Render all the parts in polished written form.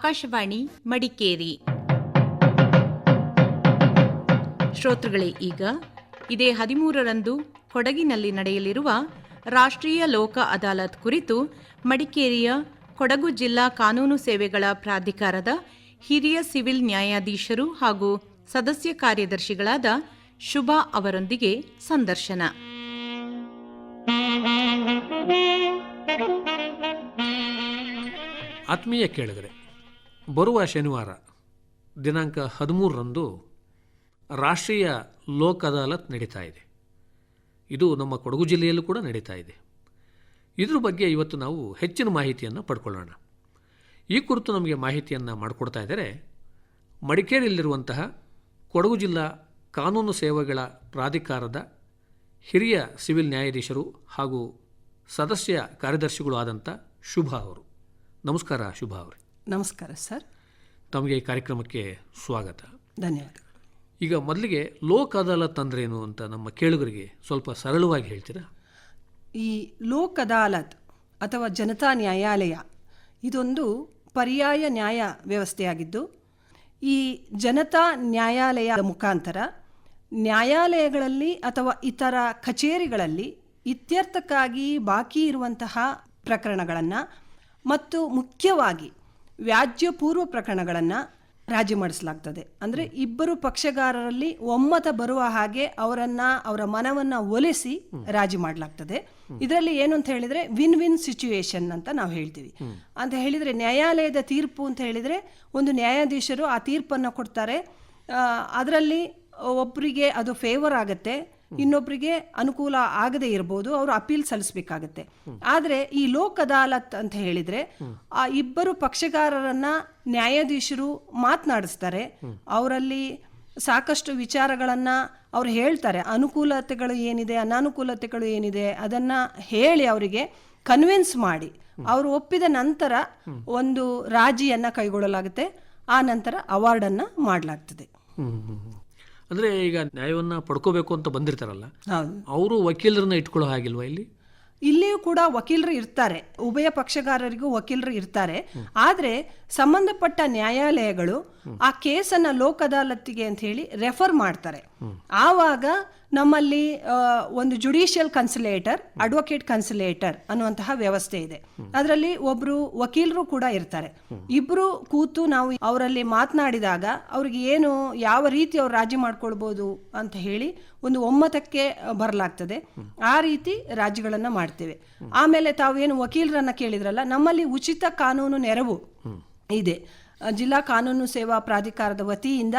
ಆಕಾಶವಾಣಿ ಮಡಿಕೇರಿ. ಶ್ರೋತೃಗಳೇ, ಈಗ ಇದೇ 13ರಂದು ಕೊಡಗಿನಲ್ಲಿ ನಡೆಯಲಿರುವ ರಾಷ್ಟ್ರೀಯ ಲೋಕ ಅದಾಲತ್ ಕುರಿತು ಮಡಿಕೇರಿಯ ಕೊಡಗು ಜಿಲ್ಲಾ ಕಾನೂನು ಸೇವೆಗಳ ಪ್ರಾಧಿಕಾರದ ಹಿರಿಯ ಸಿವಿಲ್ ನ್ಯಾಯಾಧೀಶರು ಹಾಗೂ ಸದಸ್ಯ ಕಾರ್ಯದರ್ಶಿಗಳಾದ ಶುಭಾ ಅವರೊಂದಿಗೆ ಸಂದರ್ಶನ. ಆತ್ಮೀಯ ಕೇಳಿದರೆ, ಬರುವ ಶನಿವಾರ ದಿನಾಂಕ 13ರಂದು ರಾಷ್ಟ್ರೀಯ ಲೋಕ್ ಅದಾಲತ್ ನಡೀತಾ ಇದೆ. ಇದು ನಮ್ಮ ಕೊಡಗು ಜಿಲ್ಲೆಯಲ್ಲೂ ಕೂಡ ನಡೀತಾ ಇದೆ. ಇದ್ರ ಬಗ್ಗೆ ಇವತ್ತು ನಾವು ಹೆಚ್ಚಿನ ಮಾಹಿತಿಯನ್ನು ಪಡ್ಕೊಳ್ಳೋಣ. ಈ ಕುರಿತು ನಮಗೆ ಮಾಹಿತಿಯನ್ನು ಮಾಡಿಕೊಡ್ತಾ ಇದ್ದಾರೆ ಮಡಿಕೇರಿಯಲ್ಲಿರುವಂತಹ ಕೊಡಗು ಜಿಲ್ಲಾ ಕಾನೂನು ಸೇವೆಗಳ ಪ್ರಾಧಿಕಾರದ ಹಿರಿಯ ಸಿವಿಲ್ ನ್ಯಾಯಾಧೀಶರು ಹಾಗೂ ಸದಸ್ಯ ಕಾರ್ಯದರ್ಶಿಗಳು ಆದಂಥ ಶುಭಾ ಅವರು. ನಮಸ್ಕಾರ ಶುಭಾ ಅವರೇ. ನಮಸ್ಕಾರ ಸರ್. ತಮಗೆ ಈ ಕಾರ್ಯಕ್ರಮಕ್ಕೆ ಸ್ವಾಗತ. ಧನ್ಯವಾದಗಳು. ಈಗ ಮೊದಲಿಗೆ ಲೋಕ್ ಅದಾಲತ್ ಅಂದ್ರೇನು ಅಂತ ನಮ್ಮ ಕೇಳುಗರಿಗೆ ಸ್ವಲ್ಪ ಸರಳವಾಗಿ ಹೇಳ್ತೀರಾ? ಈ ಲೋಕ್ ಅದಾಲತ್ ಅಥವಾ ಜನತಾ ನ್ಯಾಯಾಲಯ ಇದೊಂದು ಪರ್ಯಾಯ ನ್ಯಾಯ ವ್ಯವಸ್ಥೆಯಾಗಿದ್ದು, ಈ ಜನತಾ ನ್ಯಾಯಾಲಯದ ಮುಖಾಂತರ ನ್ಯಾಯಾಲಯಗಳಲ್ಲಿ ಅಥವಾ ಇತರ ಕಚೇರಿಗಳಲ್ಲಿ ಇತ್ಯರ್ಥಕ್ಕಾಗಿ ಬಾಕಿ ಇರುವಂತಹ ಪ್ರಕರಣಗಳನ್ನು ಮತ್ತು ಮುಖ್ಯವಾಗಿ ವ್ಯಾಜ್ಯಪೂರ್ವ ಪ್ರಕರಣಗಳನ್ನು ರಾಜಿ ಮಾಡಿಸಲಾಗ್ತದೆ. ಅಂದರೆ ಇಬ್ಬರು ಪಕ್ಷಗಾರರಲ್ಲಿ ಒಮ್ಮತ ಬರುವ ಹಾಗೆ ಅವರ ಮನವನ್ನು ಒಲಿಸಿ ರಾಜಿ ಮಾಡಲಾಗ್ತದೆ. ಇದರಲ್ಲಿ ಏನು ಅಂತ ಹೇಳಿದರೆ ವಿನ್ ವಿನ್ ಸಿಚುವೇಶನ್ ಅಂತ ನಾವು ಹೇಳ್ತೀವಿ. ಅಂತ ಹೇಳಿದರೆ ನ್ಯಾಯಾಲಯದ ತೀರ್ಪು ಅಂತ ಹೇಳಿದರೆ ಒಂದು ನ್ಯಾಯಾಧೀಶರು ಆ ತೀರ್ಪನ್ನು ಕೊಡ್ತಾರೆ. ಅದರಲ್ಲಿ ಒಬ್ಬರಿಗೆ ಅದು ಫೇವರ್ ಆಗುತ್ತೆ, ಇನ್ನೊಬ್ಬರಿಗೆ ಅನುಕೂಲ ಆಗದೇ ಇರ್ಬೋದು, ಅವರು ಅಪೀಲ್ ಸಲ್ಲಿಸಬೇಕಾಗತ್ತೆ. ಆದರೆ ಈ ಲೋಕ್ ಅದಾಲತ್ ಅಂತ ಹೇಳಿದರೆ ಆ ಇಬ್ಬರು ಪಕ್ಷಗಾರರನ್ನ ನ್ಯಾಯಾಧೀಶರು ಮಾತನಾಡಿಸ್ತಾರೆ. ಅವರಲ್ಲಿ ಸಾಕಷ್ಟು ವಿಚಾರಗಳನ್ನು ಅವ್ರು ಹೇಳ್ತಾರೆ. ಅನುಕೂಲತೆಗಳು ಏನಿದೆ, ಅನಾನುಕೂಲತೆಗಳು ಏನಿದೆ ಅದನ್ನು ಹೇಳಿ ಅವರಿಗೆ ಕನ್ವಿನ್ಸ್ ಮಾಡಿ ಅವರು ಒಪ್ಪಿದ ನಂತರ ಒಂದು ರಾಜಿಯನ್ನು ಕೈಗೊಳ್ಳಲಾಗುತ್ತೆ. ಆ ನಂತರ ಅವಾರ್ಡನ್ನು ಮಾಡಲಾಗ್ತದೆ. ಅಂದರೆ ಈಗ ನ್ಯಾಯವನ್ನು ಪಡ್ಕೋಬೇಕು ಅಂತ ಬಂದಿರ್ತಾರಲ್ಲ, ಅವರು ವಕೀಲರನ್ನ ಇಟ್ಕೊಳ್ಳೋ ಹಾಗಿಲ್ವಾ? ಇಲ್ಲಿಯೂ ಕೂಡ ವಕೀಲರು ಇರ್ತಾರೆ, ಉಭಯ ಪಕ್ಷಗಾರರಿಗೂ ವಕೀಲರು ಇರ್ತಾರೆ. ಆದರೆ ಸಂಬಂಧಪಟ್ಟ ನ್ಯಾಯಾಲಯಗಳು ಆ ಕೇಸನ್ನು ಲೋಕ್ ಅದಾಲತ್ತಿಗೆ ಅಂತ ಹೇಳಿ ರೆಫರ್ ಮಾಡ್ತಾರೆ. ಆವಾಗ ನಮ್ಮಲ್ಲಿ ಒಂದು ಜುಡಿಷಿಯಲ್ ಕನ್ಸಲೇಟರ್, ಅಡ್ವೊಕೇಟ್ ಕನ್ಸಲೇಟರ್ ಅನ್ನುವಂತಹ ವ್ಯವಸ್ಥೆ ಇದೆ. ಅದರಲ್ಲಿ ಒಬ್ರು ವಕೀಲರು ಕೂಡ ಇರ್ತಾರೆ. ಇಬ್ರು ಕೂತು ನಾವು ಅವರಲ್ಲಿ ಮಾತನಾಡಿದಾಗ ಅವ್ರಿಗೆ ಏನು ಯಾವ ರೀತಿ ಅವ್ರು ರಾಜಿ ಮಾಡ್ಕೊಳ್ಬೋದು ಅಂತ ಹೇಳಿ ಒಂದು ಒಮ್ಮತಕ್ಕೆ ಬರಲಾಗ್ತದೆ. ಆ ರೀತಿ ರಾಜಿಗಳನ್ನು ಮಾಡ್ತೇವೆ. ಆಮೇಲೆ ತಾವೇನು ವಕೀಲರನ್ನ ಕೇಳಿದ್ರಲ್ಲ, ನಮ್ಮಲ್ಲಿ ಉಚಿತ ಕಾನೂನು ನೆರವು ಇದೆ. ಜಿಲ್ಲಾ ಕಾನೂನು ಸೇವಾ ಪ್ರಾಧಿಕಾರದ ವತಿಯಿಂದ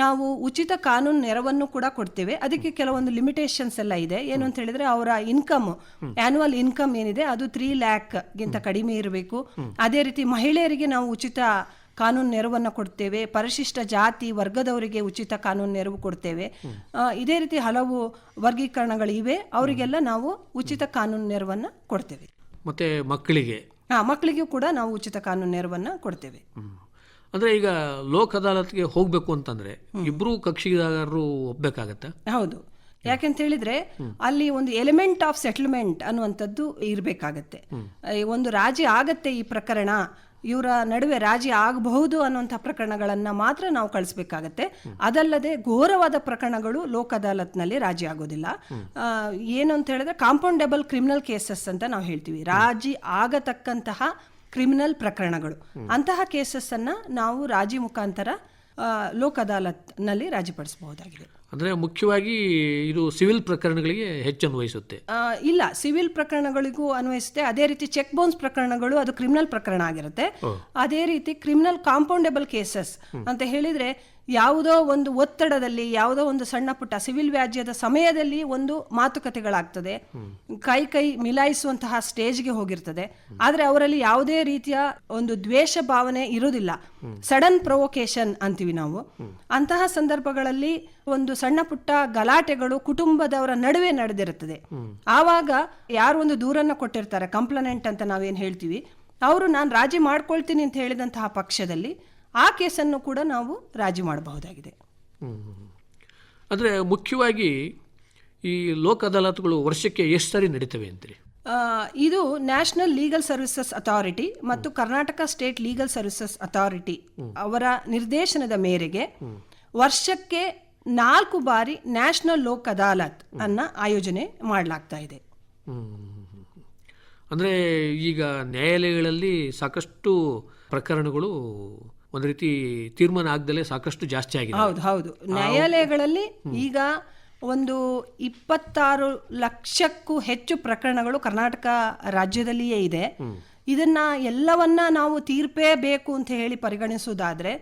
ನಾವು ಉಚಿತ ಕಾನೂನು ನೆರವನ್ನು ಕೂಡ ಕೊಡ್ತೇವೆ. ಅದಕ್ಕೆ ಕೆಲವೊಂದು ಲಿಮಿಟೇಷನ್ಸ್ ಎಲ್ಲ ಇದೆ. ಏನು ಅಂತ ಹೇಳಿದ್ರೆ ಅವರ ಇನ್ಕಮ್, ಆನ್ಯುವಲ್ ಇನ್ಕಮ್ ಏನಿದೆ ಅದು 3 ಲ್ಯಾಕ್ಗಿಂತ ಕಡಿಮೆ ಇರಬೇಕು. ಅದೇ ರೀತಿ ಮಹಿಳೆಯರಿಗೆ ನಾವು ಉಚಿತ ಕಾನೂನು ನೆರವನ್ನು ಕೊಡ್ತೇವೆ. ಪರಿಶಿಷ್ಟ ಜಾತಿ ವರ್ಗದವರಿಗೆ ಉಚಿತ ಕಾನೂನು ನೆರವು ಕೊಡ್ತೇವೆ. ಇದೇ ರೀತಿ ಹಲವು ವರ್ಗೀಕರಣಗಳಿವೆ. ಅವರಿಗೆಲ್ಲ ನಾವು ಉಚಿತ ಕಾನೂನು ನೆರವನ್ನು ಕೊಡ್ತೇವೆ. ಮತ್ತೆ ಮಕ್ಕಳಿಗೂ ಕೂಡ ನಾವು ಉಚಿತ ಕಾನೂನು ನೆರವನ್ನು ಕೊಡ್ತೇವೆ. ಅಂದರೆ ಈಗ ಲೋಕ್ ಅದಾಲತ್ಗೆ ಹೋಗಬೇಕು ಅಂತಂದರೆ ಇಬ್ಬರು ಕಕ್ಷಿದಾರರು ಒಪ್ಪಬೇಕಾಗತ್ತಾ? ಹೌದು. ಯಾಕೆಂತ ಹೇಳಿದ್ರೆ ಅಲ್ಲಿ ಒಂದು ಎಲಿಮೆಂಟ್ ಆಫ್ ಸೆಟಲ್ಮೆಂಟ್ ಅನ್ನುವಂಥದ್ದು ಇರಬೇಕಾಗತ್ತೆ. ಒಂದು ರಾಜಿ ಆಗತ್ತೆ, ಈ ಪ್ರಕರಣ ಇವರ ನಡುವೆ ರಾಜಿ ಆಗಬಹುದು ಅನ್ನುವಂಥ ಪ್ರಕರಣಗಳನ್ನು ಮಾತ್ರ ನಾವು ಕಳಿಸ್ಬೇಕಾಗತ್ತೆ. ಅದಲ್ಲದೆ ಘೋರವಾದ ಪ್ರಕರಣಗಳು ಲೋಕ್ ಅದಾಲತ್ನಲ್ಲಿ ರಾಜಿ ಆಗೋದಿಲ್ಲ. ಏನು ಅಂತ ಹೇಳಿದ್ರೆ ಕಾಂಪೌಂಡೇಬಲ್ ಕ್ರಿಮಿನಲ್ ಕೇಸಸ್ ಅಂತ ನಾವು ಹೇಳ್ತೀವಿ. ರಾಜಿ ಆಗತಕ್ಕಂತಹ ಕ್ರಿಮಿನಲ್ ಪ್ರಕರಣಗಳು, ಅಂತಹ ಕೇಸಸ್ ಅನ್ನ ನಾವು ರಾಜಿ ಮುಖಾಂತರ ಲೋಕ್ ಅದಾಲತ್ನಲ್ಲಿ ರಾಜಿಪಡಿಸಬಹುದಾಗಿದೆ. ಅಂದರೆ ಮುಖ್ಯವಾಗಿ ಇದು ಸಿವಿಲ್ ಪ್ರಕರಣಗಳಿಗೆ ಹೆಚ್ಚು ಅನ್ವಯಿಸುತ್ತೆ? ಇಲ್ಲ, ಸಿವಿಲ್ ಪ್ರಕರಣಗಳಿಗೂ ಅನ್ವಯಿಸುತ್ತೆ. ಅದೇ ರೀತಿ ಚೆಕ್ ಬೌನ್ಸ್ ಪ್ರಕರಣಗಳು ಅದು ಕ್ರಿಮಿನಲ್ ಪ್ರಕರಣ ಆಗಿರುತ್ತೆ. ಅದೇ ರೀತಿ ಕ್ರಿಮಿನಲ್ ಕಾಂಪೌಂಡೇಬಲ್ ಕೇಸಸ್ ಅಂತ ಹೇಳಿದ್ರೆ ಯಾವುದೋ ಒಂದು ಒತ್ತಡದಲ್ಲಿ, ಯಾವುದೋ ಒಂದು ಸಣ್ಣ ಪುಟ್ಟ ಸಿವಿಲ್ ವ್ಯಾಜ್ಯದ ಸಮಯದಲ್ಲಿ ಒಂದು ಮಾತುಕತೆಗಳಾಗ್ತದೆ, ಕೈ ಮಿಲಾಯಿಸುವಂತಹ ಸ್ಟೇಜ್ಗೆ ಹೋಗಿರ್ತದೆ. ಆದರೆ ಅವರಲ್ಲಿ ಯಾವುದೇ ರೀತಿಯ ಒಂದು ದ್ವೇಷ ಭಾವನೆ ಇರೋದಿಲ್ಲ. ಸಡನ್ ಪ್ರೊವೊಕೇಶನ್ ಅಂತೀವಿ ನಾವು. ಅಂತಹ ಸಂದರ್ಭಗಳಲ್ಲಿ ಒಂದು ಸಣ್ಣ ಪುಟ್ಟ ಗಲಾಟೆಗಳು ಕುಟುಂಬದವರ ನಡುವೆ ನಡೆದಿರುತ್ತದೆ. ಆವಾಗ ಯಾರು ಒಂದು ದೂರನ್ನು ಕೊಟ್ಟಿರ್ತಾರೆ, ಕಂಪ್ಲೇನೆಂಟ್ ಅಂತ ನಾವೇನು ಹೇಳ್ತೀವಿ, ಅವರು ನಾನು ರಾಜಿ ಮಾಡ್ಕೊಳ್ತೀನಿ ಅಂತ ಹೇಳಿದಂತಹ ಪಕ್ಷದಲ್ಲಿ ಆ ಕೇಸನ್ನು ಕೂಡ ನಾವು ರಾಜಿ ಮಾಡಬಹುದಾಗಿದೆ. ಅಂದರೆ ಮುಖ್ಯವಾಗಿ ಈ ಲೋಕ್ ಅದಾಲತ್ಗಳು ವರ್ಷಕ್ಕೆ ಎಷ್ಟು ಸಾರಿ ನಡೀತವೆ ಅಂತೀರಿ? ಇದು ನ್ಯಾಷನಲ್ ಲೀಗಲ್ ಸರ್ವಿಸಸ್ ಅಥಾರಿಟಿ ಮತ್ತು Karnataka state legal services authority ಅವರ ನಿರ್ದೇಶನದ ಮೇರೆಗೆ ವರ್ಷಕ್ಕೆ 4 ಬಾರಿ ನ್ಯಾಷನಲ್ ಲೋಕ್ ಅದಾಲತ್ ಅನ್ನ ಆಯೋಜನೆ ಮಾಡಲಾಗ್ತಾ ಇದೆ. ಅಂದರೆ ಈಗ ನ್ಯಾಯಾಲಯಗಳಲ್ಲಿ ಸಾಕಷ್ಟು ಪ್ರಕರಣಗಳು ಒಂದು ರೀತಿ ತೀರ್ಮಾನ ಆಗದಲ್ಲೇ ಸಾಕಷ್ಟು ಜಾಸ್ತಿ ಆಗಿದೆ. ಹೌದು. ನ್ಯಾಯಾಲಯಗಳಲ್ಲಿ ಈಗ ಒಂದು 26 ಲಕ್ಷಕ್ಕೂ ಹೆಚ್ಚು ಪ್ರಕರಣಗಳು ಕರ್ನಾಟಕ ರಾಜ್ಯದಲ್ಲಿಯೇ ಇದೆ. ಇದನ್ನ ಎಲ್ಲವನ್ನ ನಾವು ತೀರ್ಪೇ ಬೇಕು ಅಂತ ಹೇಳಿ ಪರಿಗಣಿಸುವುದಾದ್ರೆ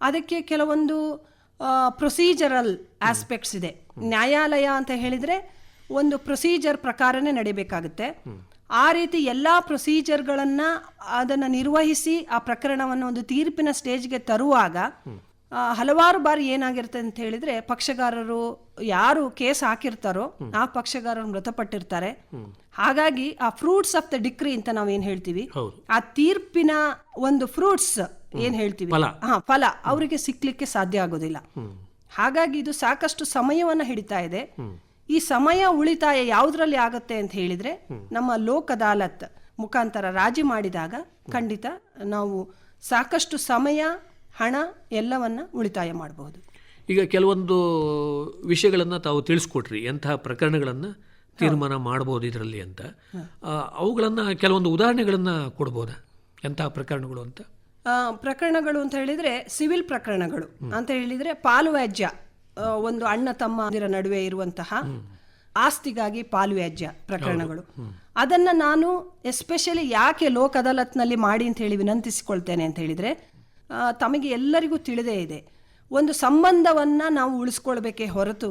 ಅದಕ್ಕೆ ಕೆಲವೊಂದು ಪ್ರೊಸೀಜರಲ್ ಆಸ್ಪೆಕ್ಟ್ಸ್ ಇದೆ. ನ್ಯಾಯಾಲಯ ಅಂತ ಹೇಳಿದ್ರೆ ಒಂದು ಪ್ರೊಸೀಜರ್ ಪ್ರಕಾರನೇ ನಡಿಬೇಕಾಗುತ್ತೆ. ಆ ರೀತಿ ಎಲ್ಲ ಪ್ರೊಸೀಜರ್ಗಳನ್ನ ಅದನ್ನು ನಿರ್ವಹಿಸಿ ಆ ಪ್ರಕರಣವನ್ನು ಒಂದು ತೀರ್ಪಿನ ಸ್ಟೇಜ್ಗೆ ತರುವಾಗ ಹಲವಾರು ಬಾರಿ ಏನಾಗಿರುತ್ತೆ ಅಂತ ಹೇಳಿದ್ರೆ ಪಕ್ಷಗಾರರು ಯಾರು ಕೇಸ್ ಹಾಕಿರ್ತಾರೋ ಆ ಪಕ್ಷಗಾರರು ಮೃತಪಟ್ಟಿರ್ತಾರೆ. ಹಾಗಾಗಿ ಆ ಫ್ರೂಟ್ಸ್ ಆಫ್ ದ ಡಿಕ್ರಿ ಅಂತ ನಾವೇನ್ ಹೇಳ್ತೀವಿ, ಆ ತೀರ್ಪಿನ ಒಂದು ಫ್ರೂಟ್ಸ್ ಏನ್ ಹೇಳ್ತೀವಿ, ಫಲ ಅವರಿಗೆ ಸಿಕ್ಲಿಕ್ಕೆ ಸಾಧ್ಯ ಆಗೋದಿಲ್ಲ. ಹಾಗಾಗಿ ಇದು ಸಾಕಷ್ಟು ಸಮಯವನ್ನ ಹಿಡಿತಾ ಇದೆ. ಈ ಸಮಯ ಉಳಿತಾಯ ಯಾವುದ್ರಲ್ಲಿ ಆಗುತ್ತೆ ಅಂತ ಹೇಳಿದ್ರೆ ನಮ್ಮ ಲೋಕ್ ಅದಾಲತ್ ಮುಖಾಂತರ ರಾಜಿ ಮಾಡಿದಾಗ ಖಂಡಿತ ನಾವು ಸಾಕಷ್ಟು ಸಮಯ, ಹಣ ಎಲ್ಲವನ್ನ ಉಳಿತಾಯ ಮಾಡಬಹುದು. ಈಗ ಕೆಲವೊಂದು ವಿಷಯಗಳನ್ನು ತಾವು ತಿಳಿಸ್ಕೊಟ್ರಿ, ಎಂತಹ ಪ್ರಕರಣಗಳನ್ನು ತೀರ್ಮಾನ ಮಾಡಬಹುದು ಇದರಲ್ಲಿ ಅಂತ. ಅವುಗಳನ್ನು ಕೆಲವೊಂದು ಉದಾಹರಣೆಗಳನ್ನು ಕೊಡ್ಬೋದಾ, ಎಂತಹ ಪ್ರಕರಣಗಳು ಅಂತ? ಪ್ರಕರಣಗಳು ಅಂತ ಹೇಳಿದ್ರೆ ಸಿವಿಲ್ ಪ್ರಕರಣಗಳು ಅಂತ ಹೇಳಿದ್ರೆ ಪಾಲುವ್ಯಾಜ್ಯ, ಒಂದು ಅಣ್ಣ ತಮ್ಮಂದಿರ ನಡುವೆ ಇರುವಂತಹ ಆಸ್ತಿಗಾಗಿ ಪಾಲುವ್ಯಾಜ್ಯ ಪ್ರಕರಣಗಳು. ಅದನ್ನ ನಾನು ಎಸ್ಪೆಷಲಿ ಯಾಕೆ ಲೋಕ್ ಅದಾಲತ್ನಲ್ಲಿ ಮಾಡಿ ಅಂತ ಹೇಳಿ ವಿನಂತಿಸಿಕೊಳ್ತೇನೆ ಅಂತ ಹೇಳಿದ್ರೆ, ತಮಗೆ ಎಲ್ಲರಿಗೂ ತಿಳಿದೇ ಇದೆ, ಒಂದು ಸಂಬಂಧವನ್ನ ನಾವು ಉಳಿಸ್ಕೊಳ್ಬೇಕೇ ಹೊರತು,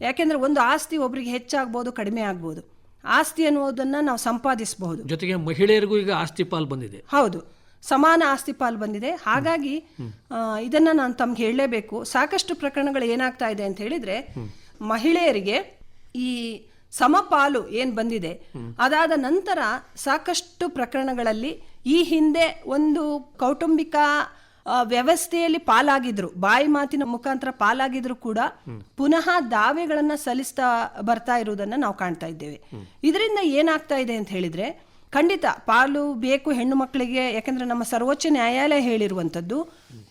ಯಾಕೆಂದ್ರೆ ಒಂದು ಆಸ್ತಿ ಒಬ್ರಿಗೆ ಹೆಚ್ಚಾಗ್ಬೋದು, ಕಡಿಮೆ ಆಗ್ಬೋದು. ಆಸ್ತಿ ಅನ್ನೋದನ್ನ ನಾವು ಸಂಪಾದಿಸಬಹುದು. ಜೊತೆಗೆ ಮಹಿಳೆಯರಿಗೂ ಈಗ ಆಸ್ತಿ ಪಾಲ್ ಬಂದಿದೆ. ಹೌದು, ಸಮಾನ ಆಸ್ತಿ ಪಾಲ್ ಬಂದಿದೆ. ಹಾಗಾಗಿ ಇದನ್ನ ನಾನು ತಮ್ಗೆ ಹೇಳಲೇಬೇಕು. ಸಾಕಷ್ಟು ಪ್ರಕರಣಗಳು ಏನಾಗ್ತಾ ಇದೆ ಅಂತ ಹೇಳಿದ್ರೆ, ಮಹಿಳೆಯರಿಗೆ ಈ ಸಮಪಾಲು ಏನ್ ಬಂದಿದೆ, ಅದಾದ ನಂತರ ಸಾಕಷ್ಟು ಪ್ರಕರಣಗಳಲ್ಲಿ ಈ ಹಿಂದೆ ಒಂದು ಕೌಟುಂಬಿಕ ವ್ಯವಸ್ಥೆಯಲ್ಲಿ ಪಾಲಾಗಿದ್ರು, ಬಾಯಿ ಮಾತಿನ ಮುಖಾಂತರ ಪಾಲಾಗಿದ್ರು ಕೂಡ ಪುನಃ ದಾವೆಗಳನ್ನ ಸಲ್ಲಿಸ್ತಾ ಬರ್ತಾ ಇರುವುದನ್ನ ನಾವು ಕಾಣ್ತಾ ಇದ್ದೇವೆ. ಇದರಿಂದ ಏನಾಗ್ತಾ ಇದೆ ಅಂತ ಹೇಳಿದ್ರೆ, ಖಂಡಿತ ಪಾಲು ಬೇಕು ಹೆಣ್ಣು ಮಕ್ಕಳಿಗೆ. ಯಾಕಂದ್ರೆ ನಮ್ಮ ಸರ್ವೋಚ್ಚ ನ್ಯಾಯಾಲಯ ಹೇಳಿರುವಂತದ್ದು